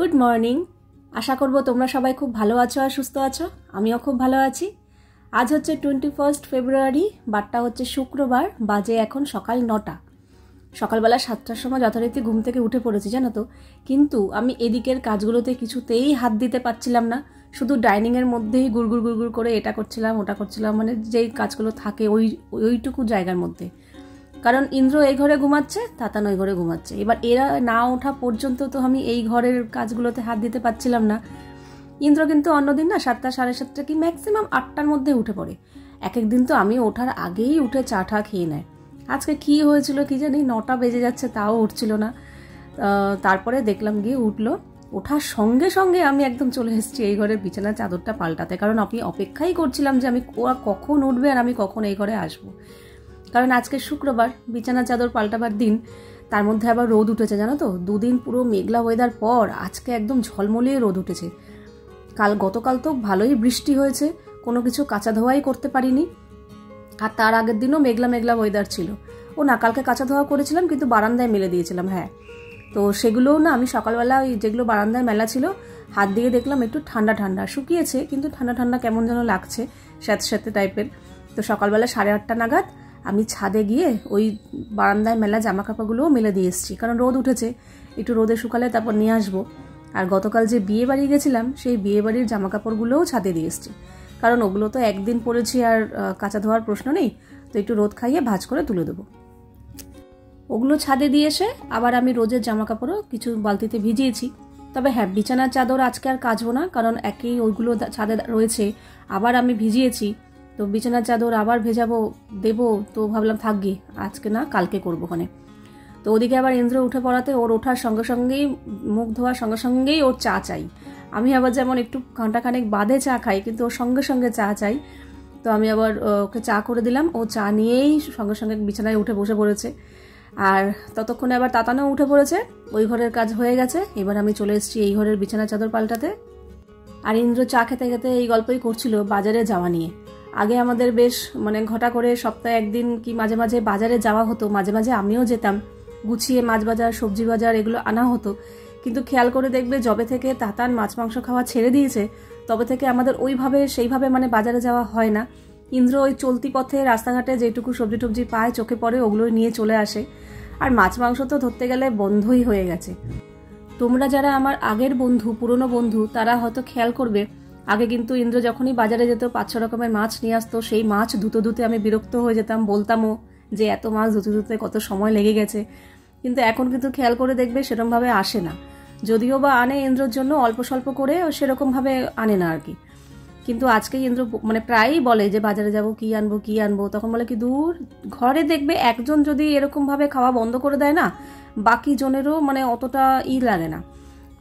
Good morning. আশা করব তোমরা সবাই খুব ভালো আছো আর সুস্থ আছো। আমিও খুব ভালো আছি। আজ হচ্ছে 21 ফেব্রুয়ারি, বারটা হচ্ছে শুক্রবার, বাজে এখন সকাল 9টা। সকালবেলা 7টার সময় যথারীতি ঘুম থেকে উঠে পড়েছি জানো তো, কিন্তু আমি এদিকের কাজগুলোতে কিছুতেই হাত দিতে পারছিলাম না। শুধু ডাইনিংয়ের মধ্যেই গুড়গুড় গুড়গুড় করে এটা করছিলাম ওটা করছিলাম, মানে যেই কাজগুলো থাকে ওইটুকু জায়গার মধ্যে। কারণ ইন্দ্র এই ঘরে ঘুমাচ্ছে, তাতান ওই ঘরে ঘুমাচ্ছে। এবার এরা না ওঠা পর্যন্ত তো আমি এই ঘরের কাজগুলোতে হাত দিতে পারছিলাম না। ইন্দ্র কিন্তু অন্যদিন না 7টা সাড়ে 7টা কি ম্যাক্সিমাম 8টার মধ্যে উঠে পড়ে। এক একদিন তো আমি ওঠার আগেই উঠে চা টা খেয়ে নেয়। আজকে কি হয়েছিল কি জানি, 9টা বেজে যাচ্ছে তাও উঠছিল না। তারপরে দেখলাম গিয়ে উঠলো। ওঠার সঙ্গে সঙ্গে আমি একদম চলে এসেছি এই ঘরের বিছানার চাদরটা পাল্টাতে, কারণ আমি অপেক্ষাই করছিলাম যে আমি কখন উঠবে আর আমি কখন এই ঘরে আসবো। কারণ আজকে শুক্রবার, বিছানা চাদর পাল্টাবার দিন, তার মধ্যে আবার রোদ উঠেছে জানো তো। দুদিন পুরো মেঘলা ওয়েদার পর আজকে একদম ঝলমলিয়ে রোদ উঠেছে। গতকাল তো ভালোই বৃষ্টি হয়েছে, কোনো কিছু কাঁচা ধোয়াই করতে পারিনি। আর তার আগের দিনও মেঘলা মেঘলা ওয়েদার ছিল। কালকে কাঁচা ধোয়া করেছিলাম, কিন্তু বারান্দায় মেলে দিয়েছিলাম। হ্যাঁ, তো সেগুলোও না আমি সকালবেলা ওই যেগুলো বারান্দায় মেলা ছিল হাত দিয়ে দেখলাম একটু ঠান্ডা ঠান্ডা শুকিয়েছে, কিন্তু ঠান্ডা ঠান্ডা কেমন যেন লাগছে, স্যাঁতে স্যাঁতে টাইপের। তো সকালবেলা 8:30 নাগাদ আমি ছাদে গিয়ে ওই বারান্দায় মেলা জামা কাপড়গুলোও মেলে দিয়ে এসেছি, কারণ রোদ উঠেছে, একটু রোদে শুকালে তারপর নিয়ে আসবো। আর গতকাল যে বিয়ে বাড়ি গেছিলাম, সেই বিয়ে বাড়ির জামা কাপড়গুলোও ছাদে দিয়ে এসেছি, কারণ ওগুলো তো একদিন পরেছি আর কাঁচা ধোয়ার প্রশ্ন নেই, তো একটু রোদ খাইয়ে ভাঁজ করে তুলে দেবো। ওগুলো ছাদে দিয়ে এসে আবার আমি রোজের জামা কাপড়ও কিছু বালতিতে ভিজিয়েছি। তবে হ্যাঁ, বিছানার চাদর আজকে আর কাচবো না, কারণ একেই ওইগুলো ছাদে রয়েছে, আবার আমি ভিজিয়েছি, তো বিছানার চাদর আবার ভেজাবো দেবো, তো ভাবলাম থাকবে আজকে না, কালকে করবো ওখানে। তো ওদিকে আবার ইন্দ্র উঠে পড়াতে ওর ওঠার সঙ্গে সঙ্গেই মুখ ধোয়ার সঙ্গে সঙ্গেই ওর চা চাই। আমি আবার যেমন একটু ঘন্টাখানেক বাদে চা খাই, কিন্তু ওর সঙ্গে সঙ্গে চা চাই। তো আমি আবার ওকে চা করে দিলাম, ও চা নিয়েই সঙ্গে সঙ্গে বিছানায় উঠে বসে পড়েছে। আর ততক্ষণে আবার তাতানও উঠে পড়েছে, ওই ঘরের কাজ হয়ে গেছে। এবার আমি চলে এসেছি এই ঘরের বিছানার চাদর পাল্টাতে। আর ইন্দ্র চা খেতে খেতে এই গল্পই করছিল বাজারে যাওয়া নিয়ে। আগে আমাদের বেশ ঘটা করে সপ্তাহে একদিন কি মাঝে মাঝে বাজারে যাওয়া হতো, মাঝে মাঝে আমিও যেতাম, গুছিয়ে মাছ বাজার সবজি বাজার এগুলো আনা হতো। কিন্তু খেয়াল করে দেখবে যবে থেকে তাতান মাছ মাংস খাওয়া ছেড়ে দিয়েছে, তবে থেকে আমাদের সেইভাবে বাজারে যাওয়া হয় না। ইন্দ্র ওই চলতি পথে রাস্তাঘাটে যেটুকু সবজি টবজি পায় চোখে পড়ে ওগুলো নিয়ে চলে আসে। আর মাছ মাংস তো ধরতে গেলে বন্ধই হয়ে গেছে। তোমরা যারা আমার আগের বন্ধু, পুরনো বন্ধু, তারা হয়তো খেয়াল করবে, আগে কিন্তু ইন্দ্র যখনই বাজারে যেত 5-6 রকমের মাছ নিয়ে আসতো। সেই মাছ ধুতে ধুতে আমি বিরক্ত হয়ে যেতাম, বলতামও যে এত মাছ ধুতে ধুতে কত সময় লেগে গেছে। কিন্তু এখন কিন্তু খেয়াল করে দেখবে সেরকমভাবে আসে না, যদিও বা আনে ইন্দ্রর জন্য অল্প স্বল্প করে, সেরকমভাবে আনে না আর কি। কিন্তু আজকে ইন্দ্র প্রায়ই বলে যে বাজারে যাব, কি আনবো, তখন বলে কি দূর, ঘরে দেখবে একজন যদি এরকমভাবে খাওয়া বন্ধ করে দেয় না, বাকি জনেরও অতটা লাগে না।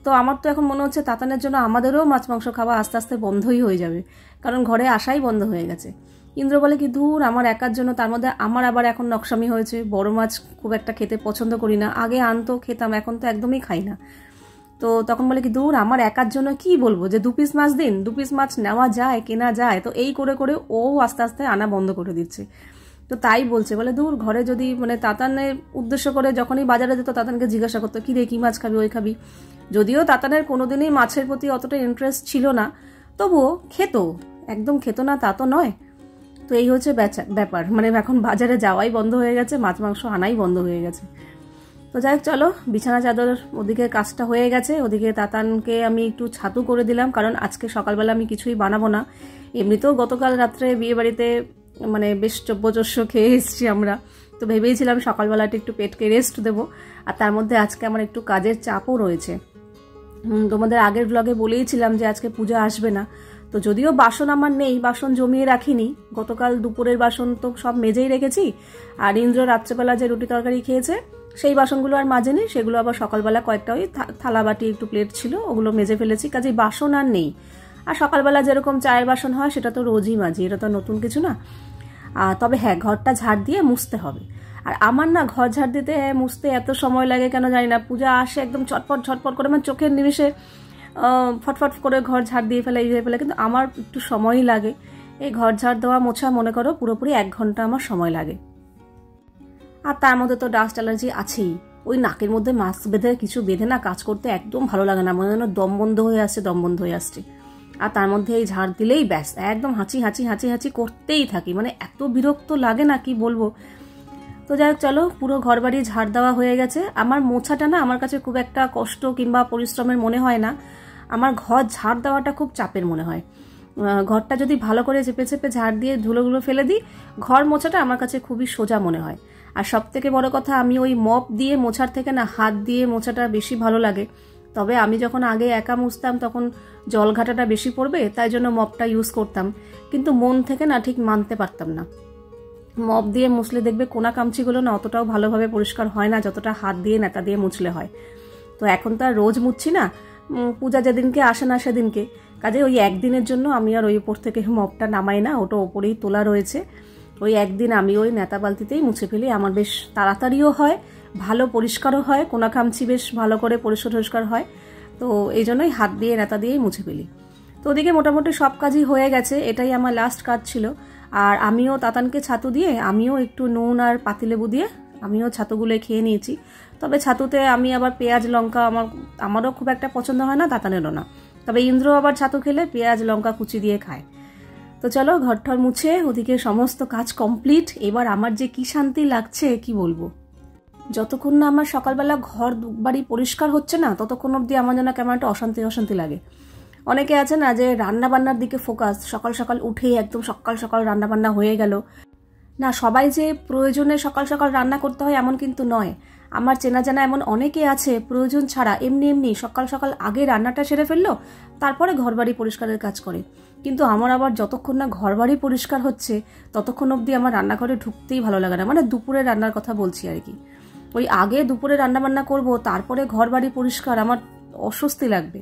তো আমার তো এখন মনে হচ্ছে তাতানের জন্য আমাদেরও মাছ মাংস খাওয়া আস্তে আস্তে বন্ধই হয়ে যাবে, কারণ ঘরে আসাই বন্ধ হয়ে গেছে। ইন্দ্র বলে কি দূর, আমার একার জন্য, তার মধ্যে আমার আবার এখন নকশামি হয়েছে, বড় মাছ খুব একটা খেতে পছন্দ করি না। আগে আনতো, খেতাম, এখন তো একদমই খাই না। তো তখন বলে কি দূর, আমার একার জন্য কি বলবো যে 2 পিস মাছ দিন, 2 পিস মাছ নেওয়া যায়, কেনা যায়। তো এই করে করে ও আস্তে আস্তে আনা বন্ধ করে দিচ্ছে। তো তাই বলছে, বলে দূর, ঘরে যদি তাতানের উদ্দেশ্য করে যখনই বাজারে যেত তাতানকে জিজ্ঞাসা করতো কি রে, কি মাছ খাবি, ওই খাবি। যদিও তাতানের কোনোদিনই মাছের প্রতি অতটা ইন্টারেস্ট ছিল না, তবুও খেত, একদম খেত না তা তো নয়। তো এই হচ্ছে ব্যাপার, এখন বাজারে যাওয়াই বন্ধ হয়ে গেছে, মাছ মাংস আনাই বন্ধ হয়ে গেছে। তো যাই হোক, চলো, বিছানা চাদর ওদিকে কাজটা হয়ে গেছে। ওদিকে তাতানকে আমি একটু ছাতু করে দিলাম, কারণ আজকে সকালবেলা আমি কিছুই বানাবো না। এমনিতেও গতকাল রাত্রে বিয়ে বাড়িতে বেশ চব্যচস্য খেয়ে এসেছি আমরা, তো ভেবেইছিলাম সকালবেলাটা একটু পেটকে রেস্ট দেবো। আর তার মধ্যে আজকে আমার একটু কাজের চাপও রয়েছে। তোমাদের আগের ব্লগে বলেইছিলাম যে আজকে পূজা আসবে না। তো যদিও বাসন আমার নেই, বাসন জমিয়ে রাখিনি, গতকাল দুপুরের বাসন তো সব মেজেই রেখেছি। আর ইন্দ্র রাত্রেবেলা যে রুটি তরকারি খেয়েছে সেই বাসনগুলো আর মাজেনি, সেগুলো আবার সকালবেলা কয়েকটা ওই থালা বাটি একটু প্লেট ছিল, ওগুলো মেজে ফেলেছি, কাজেই বাসন আর নেই। আর সকালবেলা যেরকম চায়ের বাসন হয় সেটা তো রোজই মাজি, এটা তো নতুন কিছু না। তবে হ্যাঁ, ঘরটা ঝাড় দিয়ে মুছতে হবে। আর আমার না ঘর ঝাড় দিতে মুছতে এত সময় লাগে কেন জানি না। পূজা আসে একদম ছটপট ঝটপট করে, চোখের নিমেষে ফটফট করে ঘর ঝাড় দিয়ে ফেলে, কিন্তু আমার একটু সময়ই লাগে। এই ঘর ঝাড় দেওয়া মোছা মনে করো পুরোপুরি 1 ঘন্টা আমার সময় লাগে। আর তার মধ্যে তো ডাস্ট অ্যালার্জি আছেই, ওই নাকের মধ্যে মাস্ক বেঁধে কিছু বেঁধে না কাজ করতে একদম ভালো লাগে না, মনে যেন দম বন্ধ হয়ে আসছে। আর তার মধ্যে এই ঝাড় দিলেই ব্যাস একদম হাঁচি করতেই থাকি, মানে এত বিরক্ত লাগে না কি বলবো। তো যাই হোক, চলো পুরো ঘর বাড়ি ঝাড় দেওয়া হয়ে গেছে। আমার মোছাটা না আমার কাছে খুব একটা কষ্ট কিংবা পরিশ্রমের মনে হয় না, আমার ঘর ঝাড় দেওয়াটা খুব চাপের মনে হয়। ঘরটা যদি ভালো করে চেপে চেপে ঝাড় দিয়ে ধুলোগুলো ফেলে দিই, ঘর মোছাটা আমার কাছে খুবই সোজা মনে হয়। আর সব থেকে বড় কথা, আমি ওই মপ দিয়ে মোছার থেকে না হাত দিয়ে মোছাটা বেশি ভালো লাগে। তবে আমি যখন আগে একা মুছতাম তখন জল ঘাটাটা বেশি পড়বে, তাই জন্য মপটা ইউজ করতাম, কিন্তু মন থেকে না ঠিক মানতে পারতাম না। মপ দিয়ে মুছলে দেখবে কোনা কামচিগুলো না অতটাও ভালোভাবে পরিষ্কার হয় না যতটা হাত দিয়ে নেতা দিয়ে মুছলে হয়। তো এখন তো আর রোজ মুছছি না, পূজা যেদিনকে আসে না সেদিনকে, কাজে ওই একদিনের জন্য আমি আর ওই উপর থেকে মপটা নামাই না, ওটা ওপরেই তোলা রয়েছে। ওই একদিন আমি ওই নেতা বালতিতেই মুছে ফেলি, আমার বেশ তাড়াতাড়িও হয়, ভালো পরিষ্কারও হয়, কোনা কামচি বেশ ভালো করে পরিষ্কার হয়। তো এই জন্যই হাত দিয়ে নেতা দিয়েই মুছে ফেলি। তো ওদিকে মোটামুটি সব কাজই হয়ে গেছে, এটাই আমার লাস্ট কাজ ছিল। আর আমিও তাতানকে ছাতু দিয়ে, আমিও একটু নুন আর পাতিলেবু দিয়ে আমিও ছাতুগুলো খেয়ে নিয়েছি। তবে ছাতুতে আমি আবার পেঁয়াজ লঙ্কা আমারও খুব একটা পছন্দ হয় না, তাতানেরও না। তবে ইন্দ্র আবার ছাতু খেলে পেঁয়াজ লঙ্কা কুচি দিয়ে খায়। তো চলো ঘরঠর মুছে ওদিকে সমস্ত কাজ কমপ্লিট। এবার আমার যে কি শান্তি লাগছে কি বলবো। যতক্ষণ না আমার সকালবেলা ঘর বাড়ি পরিষ্কার হচ্ছে না ততক্ষণ অবধি আমার যেন কেমন একটা অশান্তি লাগে। অনেকে আছে না যে রান্না বান্নার দিকে ফোকাস, সকাল সকাল উঠে একদম সকাল রান্না বান্না হয়ে গেল। না, সবাই যে প্রয়োজনে সকাল সকাল রান্না করতে হয় এমন কিন্তু নয়। আমার চেনা জানা এমন অনেকে আছে প্রয়োজন ছাড়া এমনি সকাল সকাল আগে রান্নাটা সেরে ফেললো, তারপরে ঘরবাড়ি পরিষ্কারের কাজ করে। কিন্তু আমার আবার যতক্ষণ না ঘরবাড়ি পরিষ্কার হচ্ছে ততক্ষণ অবধি আমার রান্নাঘরে ঢুকতেই ভালো লাগে না, মানে দুপুরে রান্নার কথা বলছি আর কি। ওই আগে দুপুরে রান্না বান্না করবো, তারপরে ঘরবাড়ি পরিষ্কার, আমার অস্বস্তি লাগবে।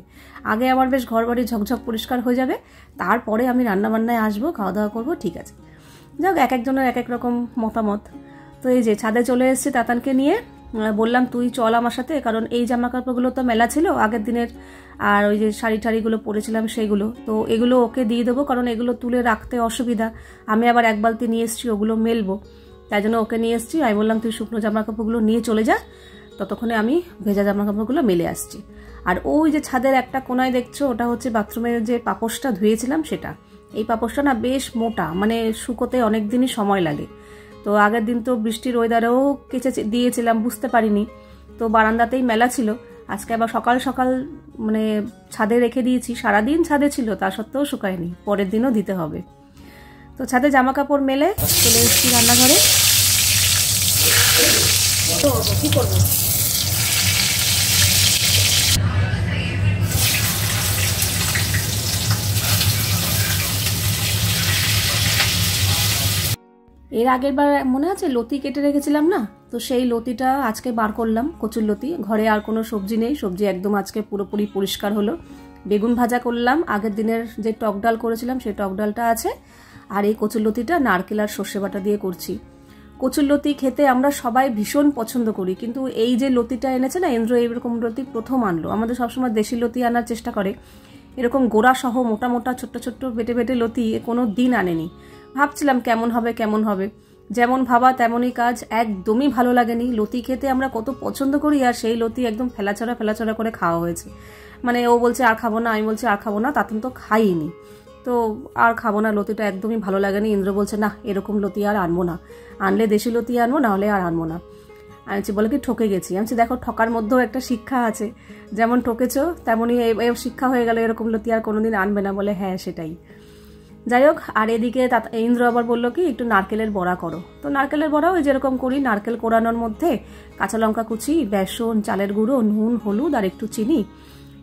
আগে আমার বেশ ঘরবাড়ি ঝকঝক পরিষ্কার হয়ে যাবে, তারপরে আমি রান্নাবান্নায় আসবো, খাওয়া দাওয়া করবো, ঠিক আছে। যাক, এক একজনের এক এক রকম মতামত। তো এই যে ছাদে চলে এসেছি তাতানকে নিয়ে, বললাম তুই চল আমার সাথে, কারণ এই জামা কাপড়গুলো তো মেলা ছিল আগের দিনের, আর ওই যে শাড়ি ঠাড়িগুলো পরেছিলাম সেগুলো, তো এগুলো ওকে দিয়ে দেবো, কারণ এগুলো তুলে রাখতে অসুবিধা। আমি আবার এক বালতি নিয়ে এসেছি, ওগুলো মেলবো, তাই জন্য ওকে নিয়ে এসেছি। আমি বললাম তুই শুকনো জামা কাপড়গুলো নিয়ে চলে যা, ততক্ষণে আমি ভেজা জামা কাপড়গুলো মেলে আসছি। আর ওই যে ছাদের একটা কোনায় দেখছো, ওটা হচ্ছে বাথরুমের যে পাপোশটা ধুয়েছিলাম সেটা। এই পাপোশটা না বেশ মোটা, মানে শুকোতে অনেক দিনই সময় লাগে। তো আগের দিন তো বৃষ্টির ওয়েদারেও কেচে দিয়েছিলাম, বুঝতে পারিনি, তো বারান্দাতেই মেলা ছিল। আজকে আবার সকাল সকাল মানে ছাদে রেখে দিয়েছি, সারাদিন ছাদে ছিল, তা সত্ত্বেও শুকায়নি, পরের দিনও দিতে হবে। তো ছাদে জামা কাপড় মেলে চলে এসেছি রান্নাঘরে। তো কি করবো, এর আগের বার মনে আছে লতি কেটে রেখেছিলাম না, তো সেই লতিটা আজকে বার করলাম, কচুর লতি। ঘরে আর কোনো সবজি নেই, সবজি একদম আজকে পুরোপুরি পরিষ্কার হলো। বেগুন ভাজা করলাম, আগের দিনের যে টক ডাল করেছিলাম সেই টক ডালটা আছে, আর এই কচুর লতিটা নারকেল আর সর্ষে বাটা দিয়ে করছি। কচুর লতি খেতে আমরা সবাই ভীষণ পছন্দ করি, কিন্তু এই যে লতিটা এনেছে না ইন্দ্র, এইরকম লতি প্রথম আনলো। আমাদের সবসময় দেশি লতি আনার চেষ্টা করে, এরকম গোড়া সহ মোটা মোটা ছোট্ট ছোট্ট বেটে লতি কোনো দিন আনেনি। ভাবছিলাম কেমন হবে, যেমন ভাবা তেমনই কাজ, একদমই ভালো লাগেনি। লতি খেতে আমরা কত পছন্দ করি, আর সেই লতি একদম ফেলাচড়া করে খাওয়া হয়েছে। মানে ও বলছে আর খাবো না, আমি বলছি আর খাবো না, তাতন তো খাইনি, তো আর খাবো না, লতিটা একদমই ভালো লাগেনি। ইন্দ্র বলছে না এরকম লতি আর আনবো না, আনলে দেশি লতি আনবো, নাহলে আর আনবো না। আমি বলে কি ঠকে গেছি। আমি দেখো ঠকার মধ্যেও একটা শিক্ষা আছে, যেমন ঠকেছো তেমনই শিক্ষা হয়ে গেল, এরকম লতি আর কোনোদিন আনবে না। বলে হ্যাঁ সেটাই। যাই হোক, আর এদিকে ইন্দ্র আবার বললো কি একটু নারকেলের বড়া করো। তো নারকেলের বড়া ওই যেরকম করি, নারকেল কোরানোর মধ্যে কাঁচা লঙ্কা কুচি, বেসন, চালের গুঁড়ো, নুন, হলুদ আর একটু চিনি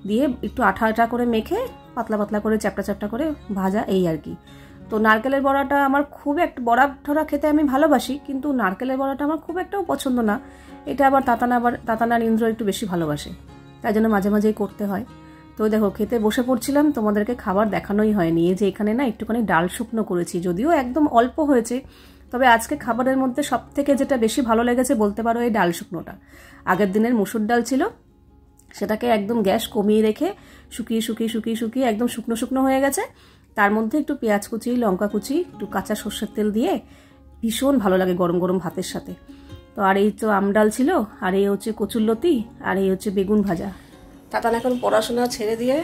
দিয়ে একটু আঠা করে মেখে পাতলা করে চ্যাপটা করে ভাজা, এই আর কি। তো নারকেলের বড়াটা আমার খুব একটা, বড়া ঠরা খেতে আমি ভালোবাসি, কিন্তু নারকেলের বড়াটা আমার খুব একটাও পছন্দ না। এটা আবার তাতানার ইন্দ্র একটু বেশি ভালোবাসে, তাই জন্য মাঝে মাঝেই করতে হয়। তো দেখো খেতে বসে পড়ছিলাম, তোমাদেরকে খাবার দেখানোই হয়নি। এই যে এখানে না একটুখানি ডাল শুকনো করেছি, যদিও একদম অল্প হয়েছে, তবে আজকে খাবারের মধ্যে সব থেকে যেটা বেশি ভালো লেগেছে বলতে পারো এই ডাল শুকনোটা। আগের দিনের মুসুর ডাল ছিল, সেটাকে একদম গ্যাস কমিয়ে রেখে শুকিয়ে একদম শুকনো হয়ে গেছে। তার মধ্যে একটু পেঁয়াজ কুচি, লঙ্কা কুচি, একটু কাঁচা সর্ষের তেল দিয়ে ভীষণ ভালো লাগে গরম গরম ভাতের সাথে। তো আর এই তো আমডাল ছিল, আর এই হচ্ছে কচুরলতি, আর এই হচ্ছে বেগুন ভাজা। তাতান এখন পড়াশোনা ছেড়ে দিয়ে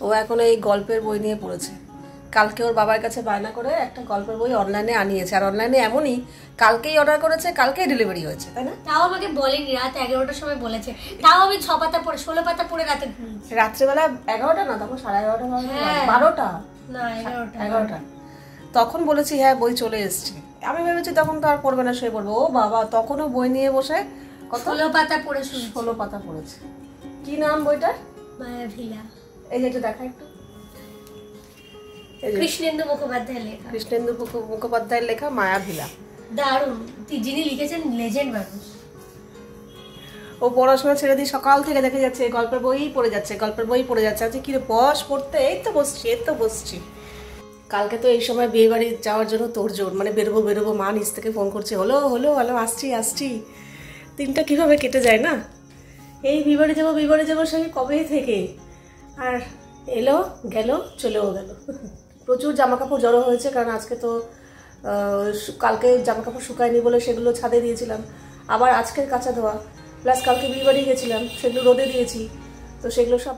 ও এখন এই গল্পের বই নিয়ে পড়েছে। কালকে ওর বাবার কাছে বায়না করে একটা গল্পের বই অনলাইনে আনিয়েছে, আর অনলাইনে এমনই কালকেই অর্ডার করেছে, কালকেই ডেলিভারি হয়েছে, তাই না? তাও আমাকে বলেনি, রাত 11টার সময় বলেছে। তাও আমি 6 পাতা পড়ে 16 পাতা পড়ে রাতে ঘুমিয়েছি। রাত্রেবেলা 11টা না, তখন 11:30 12টা না 11টা তখন বলেছি হ্যাঁ বই চলে এসছে। আমি ভেবেছি তখন তো আর পড়বে না, শুয়ে পড়বো। ও বাবা, তখনও বই নিয়ে বসে কত 16 পাতা পড়ে 16 পাতা পড়েছে। কি নাম বইটার? মায়াভিলা। এই যে এটা দেখা একটু, কৃষ্ণেন্দু মুখোপাধ্যায়ের লেখা। কৃষ্ণেন্দু মুখোপাধ্যায়ের লেখা মায়াভিলা। দারুণ, যিনি লিখেছেন লেজেন্ড মানুষ। ও পড়াশোনা ছেড়ে দিয়ে সকাল থেকে দেখে যাচ্ছে গল্পের বই পড়ে যাচ্ছে, গল্পের বই পড়ে যাচ্ছে। আজকে কিরে বস পড়তে? এই তো বসছি। কালকে তো এই সময় বিয়ে বাড়ি যাওয়ার জন্য তোড়জোড়, মানে বেরোবো মা নিচ থেকে ফোন করছে, হলো আসছি। দিনটা কিভাবে কেটে যায় না, এই বিয়ে বাড়ি যাবো সেই কবে থেকে, আর এলো গেল চলেও গেল। প্রচুর জামা কাপড় জড়ো হয়েছে, কারণ আজকে তো কালকে জামা কাপড় শুকায়নি বলে সেগুলো ছাদে দিয়েছিলাম, আবার আজকের কাঁচা ধোয়া, প্লাস কালকে বিয়ে বাড়ি গেছিলাম সেগুলো রোদে দিয়েছি, তো সেগুলো সব।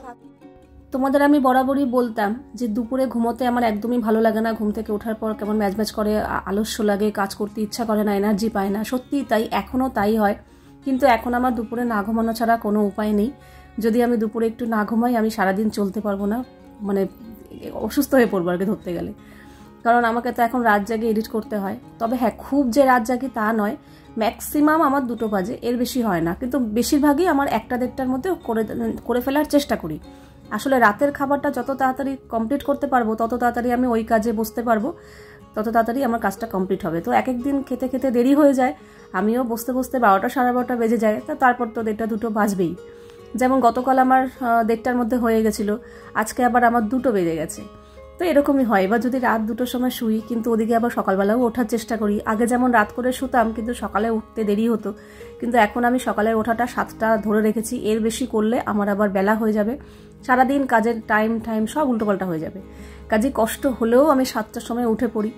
তোমাদের আমি বরাবরই বলতাম যে দুপুরে ঘুমোতে আমার একদমই ভালো লাগে না, ঘুম থেকে ওঠার পর কেমন ম্যাজম্যাজ করে, আলস্য লাগে, কাজ করতে ইচ্ছা করে না, এনার্জি পায় না। সত্যিই তাই, এখনও তাই হয়। কিন্তু এখন আমার দুপুরে না ঘুমানো ছাড়া কোনো উপায় নেই। যদি আমি দুপুরে একটু না ঘুমাই আমি সারাদিন চলতে পারবো না, মানে অসুস্থ হয়ে পড়বো আর কি ধরতে গেলে। কারণ আমাকে তো এখন রাত জাগে এডিট করতে হয়। তবে হ্যাঁ, খুব যে রাত জাগি তা নয়, ম্যাক্সিমাম আমার 2টো বাজে, এর বেশি হয় না। কিন্তু বেশিরভাগই আমার 1টা-1:30টার মধ্যে করে ফেলার চেষ্টা করি। আসলে রাতের খাবারটা যত তাড়াতাড়ি কমপ্লিট করতে পারবো তত তাড়াতাড়ি আমি ওই কাজে বসতে পারবো, তত তাড়াতাড়ি আমার কাজটা কমপ্লিট হবে। তো এক দিন খেতে দেরি হয়ে যায়, আমিও বসতে 12টা 12:30 বেজে যায়, তারপর তো 1:30-2টো বাজবেই। যেমন গতকাল আমার 1:30টার মধ্যে হয়ে গেছিলো, আজকে আবার আমার 2টো বেজে গেছে। তো এরকমই হয়। এবার যদি রাত 2টোর সময় শুই, কিন্তু ওদিকে আবার সকালবেলাও ওঠার চেষ্টা করি। আগে যেমন রাত করে শুতাম কিন্তু সকালে উঠতে দেরি হতো, কিন্তু এখন আমি সকালে ওঠাটা 7টা ধরে রেখেছি। এর বেশি করলে আমার আবার বেলা হয়ে যাবে, সারাদিন কাজের টাইম সব উল্টোপাল্টা হয়ে যাবে। কাজে কষ্ট হলেও আমি 7টার সময় উঠে পড়ি।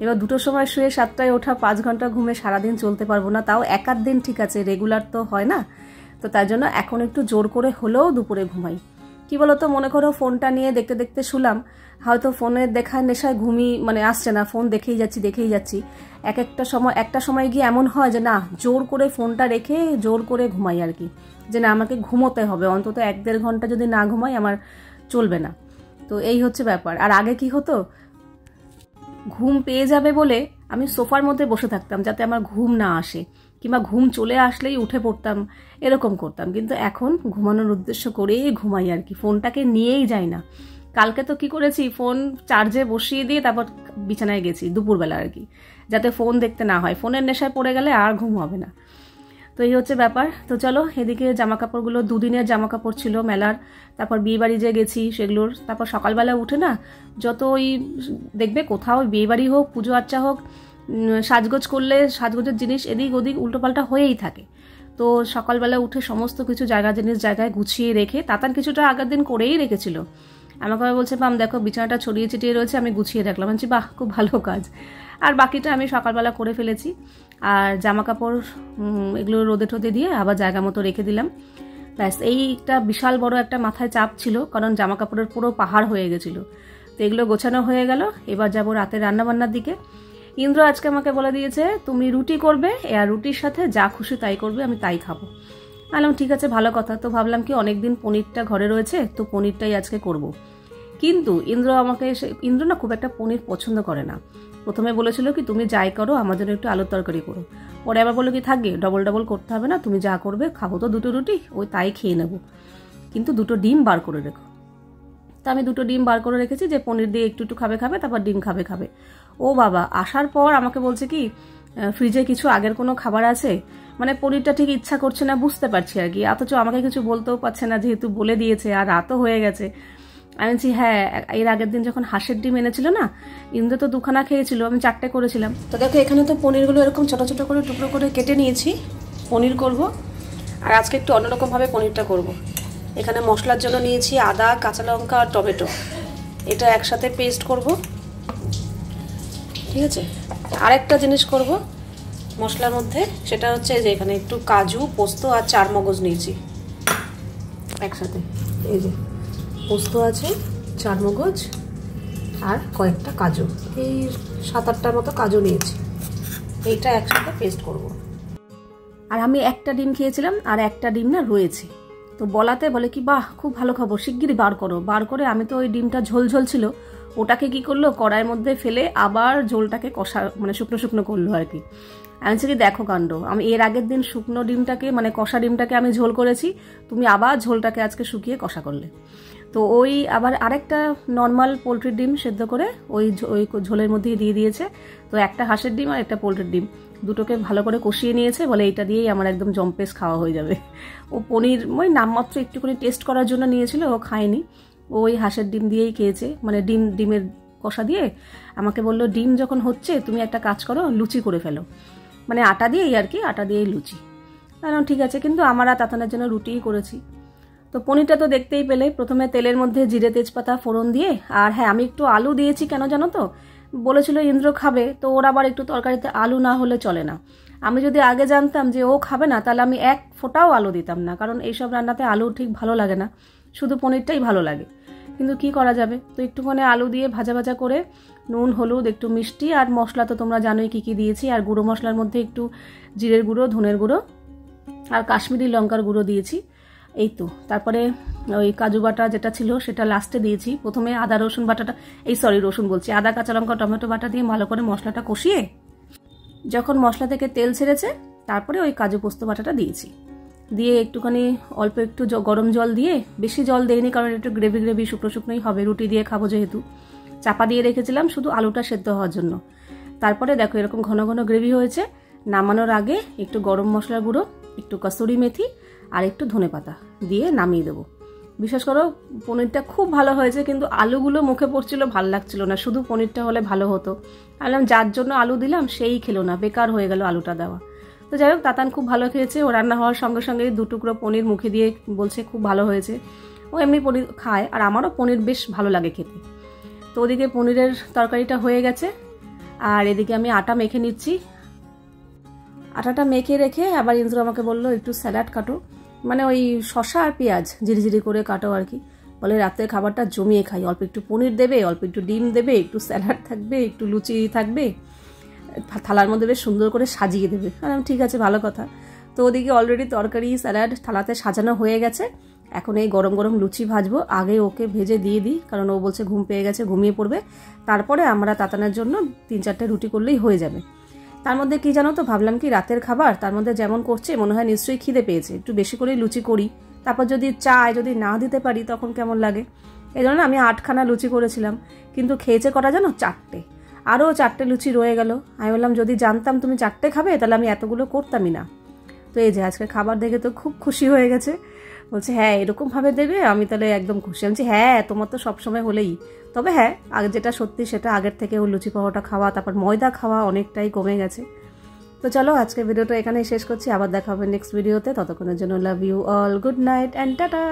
এবার 2টোর সময় শুয়ে 7টায় ওঠা, 5 ঘন্টা ঘুমে সারাদিন চলতে পারবো না। তাও এক আধ দিন ঠিক আছে, রেগুলার তো হয় না। তো তার জন্য এখন একটু জোর করে হলেও দুপুরে ঘুমাই। কি বলতো, মনে করো ফোনটা নিয়ে দেখতে শুলাম, হয়তো ফোনের দেখার নেশায় মানে আসছে না, ফোন দেখেই যাচ্ছি। একটা সময় গিয়ে এমন হয় যে না, জোর করে ফোনটা রেখে জোর করে ঘুমাই আর কি, যে না আমাকে ঘুমোতে হবে, অন্তত 1-1.5 ঘন্টা যদি না ঘুমাই আমার চলবে না। তো এই হচ্ছে ব্যাপার। আর আগে কি হতো, ঘুম পেয়ে যাবে বলে আমি সোফার মধ্যে বসে থাকতাম যাতে আমার ঘুম না আসে, কিংবা ঘুম চলে আসলেই উঠে পড়তাম, এরকম করতাম। কিন্তু এখন ঘুমানোর উদ্দেশ্য করেই ঘুমাই আর কি, ফোনটাকে নিয়েই যাই না। কালকে তো কি করেছি, ফোন চার্জে বসিয়ে দিয়ে তারপর বিছানায় গেছি দুপুরবেলা আর কি, যাতে ফোন দেখতে না হয়। ফোনের নেশায় পড়ে গেলে আর ঘুম হবে না। তো এই হচ্ছে ব্যাপার। তো চলো, এদিকে জামা কাপড়গুলো 2 দিনের জামা কাপড় ছিল মেলার, তারপর বিয়ে বাড়ি যে গেছি সেগুলোর, তারপর সকালবেলা উঠে না যত ওই দেখবে কোথাও বিয়ে বাড়ি হোক, পুজো আর্চা হোক, সাজগোজ করলে সাজগোজের জিনিস এদিক ওদিক উল্টোপাল্টা হয়েই থাকে। তো সকালবেলা উঠে সমস্ত কিছু জায়গায় গুছিয়ে রেখে, তাতান কিছুটা আগের দিন করেই রেখেছিল। আমাকে বলছে পাম দেখো বিছানাটা ছড়িয়ে ছিটিয়ে রয়েছে, আমি গুছিয়ে রাখলাম। বলছি বাহ, খুব ভালো কাজ। আর বাকিটা আমি সকালবেলা করে ফেলেছি। আর জামা কাপড় এগুলো রোদে টোদে দিয়ে আবার জায়গা মতো রেখে দিলাম। ব্যাস, এইটা বিশাল বড় একটা মাথায় চাপ ছিল, কারণ জামা কাপড়ের পুরো পাহাড় হয়ে গেছিলো। তো এগুলো গোছানো হয়ে গেল। এবার যাবো রাতের রান্নাবান্নার দিকে। ইন্দ্র আজকে আমাকে বলে দিয়েছে তুমি রুটি করবে, আর রুটির সাথে যা খুশি তাই করবে, আমি তাই খাবো। বললাম ঠিক আছে, ভালো কথা। তো ভাবলাম কি অনেকদিন পনিরটা ঘরে রয়েছে, তো পনিরটাই আজকে করব। কিন্তু ইন্দ্র না খুব একটা পনির পছন্দ করে না। প্রথমে বলেছিল কি তুমি যাই করো আমার জন্য একটু আলুর তরকারি করো, পরে আবার বললো কি থাকবে ডবল করতে হবে না, তুমি যা করবে, খাবো তো 2টো রুটি, ওই তাই খেয়ে নেবো, কিন্তু 2টো ডিম বার করে রেখো। তা আমি 2টো ডিম বার করে রেখেছি, যে পনির দিয়ে একটু খাবে, তারপর ডিম খাবে। ও বাবা, আসার পর আমাকে বলছে কি ফ্রিজে কিছু আগের কোনো খাবার আছে, মানে পনিরটা ঠিক ইচ্ছা করছে না, বুঝতে পারছি আর কি। অথচ আমাকে কিছু বলতেও পারছে না, যেহেতু বলে দিয়েছে, আর রাতও হয়ে গেছে। আমি বলছি হ্যাঁ, এর আগের দিন যখন হাঁসের ডিম এনেছিল না, ইন্দ্র তো 2খানা খেয়েছিল, আমি 4টে করেছিলাম। তো দেখো এখানে তো পনিরগুলো এরকম ছোট ছোট করে টুকরো করে কেটে নিয়েছি, পনির করব। আর আজকে একটু অন্যরকমভাবে পনিরটা করব। এখানে মশলার জন্য নিয়েছি আদা, কাঁচা লঙ্কা আর টমেটো, এটা একসাথে পেস্ট করব, ঠিক আছে। আরেকটা জিনিস করব, মশলার মধ্যে, সেটা হচ্ছে যে এখানে একটু কাজু, পোস্ত আর চারমগজ নিয়েছি একসাথে। এই যে পোস্ত আছে, চারমগজ আর কয়েকটা কাজু, এই 7-8টার মতো কাজু নিয়েছি। এইটা একসাথে পেস্ট করব। আর আমি একটা ডিম খেয়েছিলাম আর একটা ডিম না রয়েছে, তো বলাতে বলে কি বাহ খুব ভালো খবর, শিগগিরই বার করো। বার করে আমি তো ওই ডিমটা ঝোল ঝোল ছিল, ওটাকে কি করলো কড়াইয়ের মধ্যে ফেলে আবার ঝোলটাকে কষা মানে শুকনো শুকনো করলো আর কি। আমি কি দেখো কাণ্ড, আমি এর আগের দিন শুকনো ডিমটাকে মানে কষা ডিমটাকে আমি ঝোল করেছি, তুমি আবার ঝোলটাকে আজকে শুকিয়ে কষা করলে। তো ওই আবার আরেকটা নর্মাল পোলট্রির ডিম সেদ্ধ করে ওই ঝোলের মধ্যেই দিয়ে দিয়েছে। তো একটা হাঁসের ডিম আর একটা পোলট্রির ডিম দুটোকে ভালো করে কষিয়ে নিয়েছে, বলে এইটা দিয়েই আমার একদম জম্পেস খাওয়া হয়ে যাবে। ও পনির ওই নামমাত্র একটুখানি টেস্ট করার জন্য নিয়েছিল, ও খায়নি, ওই হাঁসের ডিম দিয়েই খেয়েছে। মানে ডিমের কষা দিয়ে আমাকে বললো ডিম যখন হচ্ছে তুমি একটা কাজ করো, লুচি করে ফেলো, মানে আটা দিয়েই আর কি, আটা দিয়েই লুচি। কারণ ঠিক আছে, কিন্তু আমার আর তাতানের জন্য রুটিই করেছি। তো পনিরটা তো দেখতেই পেলে, প্রথমে তেলের মধ্যে জিরে তেজপাতা ফোড়ন দিয়ে, আর হ্যাঁ আমি একটু আলু দিয়েছি, কেন জানো তো, বলেছিল ইন্দ্র খাবে, তো ওর আবার একটু তরকারিতে আলু না হলে চলে না। আমি যদি আগে জানতাম যে ও খাবে না, তাহলে আমি এক ফোঁটাও আলু দিতাম না, কারণ এইসব রান্নাতে আলু ঠিক ভালো লাগে না, শুধু পনিরটাই ভালো লাগে। কিন্তু কি করা যাবে, তো একটুখানি আলু দিয়ে ভাজা ভাজা করে নুন হলুদ একটু মিষ্টি আর মশলা তো তোমরা জানোই কী কী দিয়েছি, আর গুঁড়ো মশলার মধ্যে একটু জিরের গুঁড়ো, ধনের গুঁড়ো আর কাশ্মীরি লঙ্কার গুঁড়ো দিয়েছি। এই তো তারপরে ওই কাজু বাটা যেটা ছিল সেটা লাস্টে দিয়েছি। প্রথমে আদা রসুন বাটাটা, রসুন বলছি, আদা কাঁচা লঙ্কা টমেটো বাটা দিয়ে ভালো করে মশলাটা কষিয়ে যখন মশলা থেকে তেল ছেড়েছে, তারপরে ওই কাজু পোস্ত বাটাটা দিয়েছি। দিয়ে একটুখানি অল্প একটু গরম জল দিয়ে, বেশি জল দেয়নি কারণ একটু গ্রেভি গ্রেভি শুকনো শুকনোই হবে, রুটি দিয়ে খাবো যেহেতু। চাপা দিয়ে রেখেছিলাম শুধু আলুটা সেদ্ধ হওয়ার জন্য। তারপরে দেখো এরকম ঘন ঘন গ্রেভি হয়েছে। নামানোর আগে একটু গরম মশলার গুঁড়ো, একটু কসুরি মেথি আর একটু ধনেপাতা দিয়ে নামিয়ে দেবো। বিশেষ করো পনিরটা খুব ভালো হয়েছে, কিন্তু আলুগুলো মুখে পড়ছিল, ভালো লাগছিল না, শুধু পনিরটা হলে ভালো হতো। বললাম যার জন্য আলু দিলাম সেই খেলো না, বেকার হয়ে গেল আলুটা দেওয়া। তো যাই হোক, তাতান খুব ভালো খেয়েছে, ও রান্না হওয়ার সঙ্গে সঙ্গে 2 টুকরো পনির মুখে দিয়ে বলছে খুব ভালো হয়েছে। ও এমনি পনির খায়, আর আমারও পনির বেশ ভালো লাগে খেতে। তো ওদিকে পনিরের তরকারিটা হয়ে গেছে, আর এদিকে আমি আটা মেখে নিচ্ছি। আটাটা মেখে রেখে আবার ইন্দ্র আমাকে বললো একটু স্যালাড কাটো, মানে ওই শসা আর পেঁয়াজ ঝিরিঝিরি করে কাটো আর কি। বলে রাতের খাবারটা জমিয়ে খাই, অল্প একটু পনির দেবে, অল্প একটু ডিম দেবে, একটু স্যালাড থাকবে, একটু লুচি থাকবে, থালার মধ্যে বেশ সুন্দর করে সাজিয়ে দেবে। আর ঠিক আছে, ভালো কথা। তো ওদিকে অলরেডি তরকারি স্যালাড থালাতে সাজানো হয়ে গেছে। এখন এই গরম গরম লুচি ভাজবো, আগে ওকে ভেজে দিয়ে দিই, কারণ ও বলছে ঘুম পেয়ে গেছে, ঘুমিয়ে পড়বে। তারপরে আমরা তাতানের জন্য 3-4টে রুটি করলেই হয়ে যাবে। তার মধ্যে কি জানো তো, ভাবলাম কি রাতের খাবার তার মধ্যে যেমন করছে, মনে হয় নিশ্চয়ই খিদে পেয়েছে, একটু বেশি করেই লুচি করি, তারপর যদি চায় যদি না দিতে পারি তখন কেমন লাগে। এই জন্য আমি 8খানা লুচি করেছিলাম, কিন্তু খেয়েছে কটা জানো, 4টে। আরও 4টে লুচি রয়ে গেল। আমি বললাম যদি জানতাম তুমি 4টে খাবে তাহলে আমি এতগুলো করতামই না। তো এই যে আজকে খাবার দেখে তো খুব খুশি হয়ে গেছে, বলছে হ্যাঁ এরকমভাবে দেবে, আমি তাহলে একদম খুশি। আমি বলছি হ্যাঁ তোমার তো সবসময় হলেই। তবে হ্যাঁ, আগে যেটা সত্যি সেটা আগের থেকে ও লুচি পরোটা খাওয়া, তারপর ময়দা খাওয়া অনেকটাই কমে গেছে। তো চলো আজকে ভিডিওটা এখানেই শেষ করছি, আবার দেখা হবে নেক্সট ভিডিওতে। ততক্ষণের জন্য love you all, good night and tata.